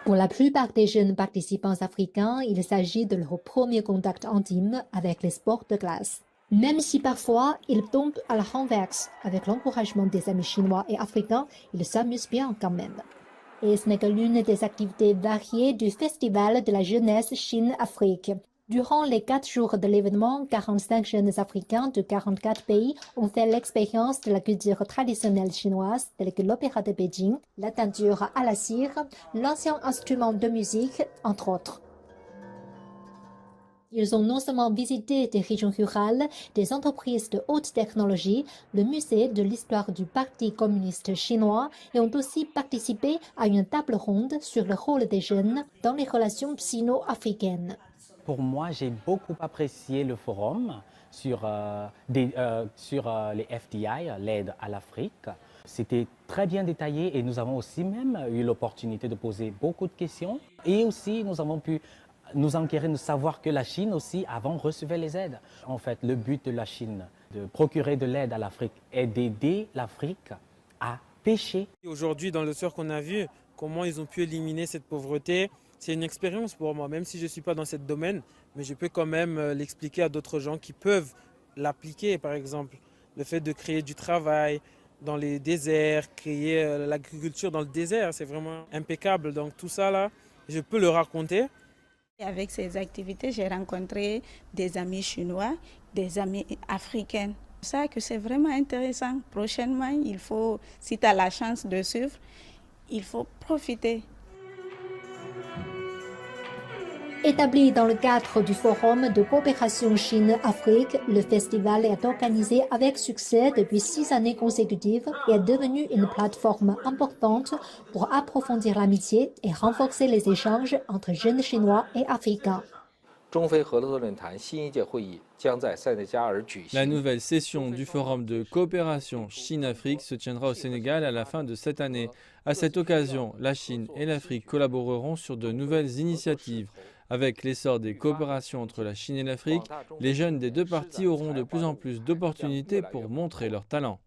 Pour la plupart des jeunes participants africains, il s'agit de leur premier contact intime avec les sports de glace. Même si parfois ils tombent à la renverse, avec l'encouragement des amis chinois et africains, ils s'amusent bien quand même. Et ce n'est que l'une des activités variées du Festival de la jeunesse Chine-Afrique. Durant les 4 jours de l'événement, 45 jeunes Africains de 44 pays ont fait l'expérience de la culture traditionnelle chinoise, telle que l'opéra de Beijing, la teinture à la cire, l'ancien instrument de musique, entre autres. Ils ont non seulement visité des régions rurales, des entreprises de haute technologie, le musée de l'histoire du Parti communiste chinois et ont aussi participé à une table ronde sur le rôle des jeunes dans les relations sino-africaines. Pour moi, j'ai beaucoup apprécié le forum sur les FDI, l'aide à l'Afrique. C'était très bien détaillé et nous avons aussi même eu l'opportunité de poser beaucoup de questions. Et aussi, nous avons pu nous enquérir de savoir que la Chine aussi avant recevait les aides. En fait, le but de la Chine de procurer de l'aide à l'Afrique est d'aider l'Afrique à pêcher. Aujourd'hui, dans le sort qu'on a vu, comment ils ont pu éliminer cette pauvreté, c'est une expérience pour moi, même si je ne suis pas dans ce domaine, mais je peux quand même l'expliquer à d'autres gens qui peuvent l'appliquer. Par exemple, le fait de créer du travail dans les déserts, créer l'agriculture dans le désert, c'est vraiment impeccable. Donc tout ça là, je peux le raconter. Avec ces activités, j'ai rencontré des amis chinois, des amis africains. C'est ça que c'est vraiment intéressant. Prochainement, si tu as la chance de suivre, il faut profiter. Établi dans le cadre du Forum de coopération Chine-Afrique, le festival est organisé avec succès depuis 6 années consécutives et est devenu une plateforme importante pour approfondir l'amitié et renforcer les échanges entre jeunes Chinois et Africains. La nouvelle session du Forum de coopération Chine-Afrique se tiendra au Sénégal à la fin de cette année. À cette occasion, la Chine et l'Afrique collaboreront sur de nouvelles initiatives. Avec l'essor des coopérations entre la Chine et l'Afrique, les jeunes des deux parties auront de plus en plus d'opportunités pour montrer leur talent.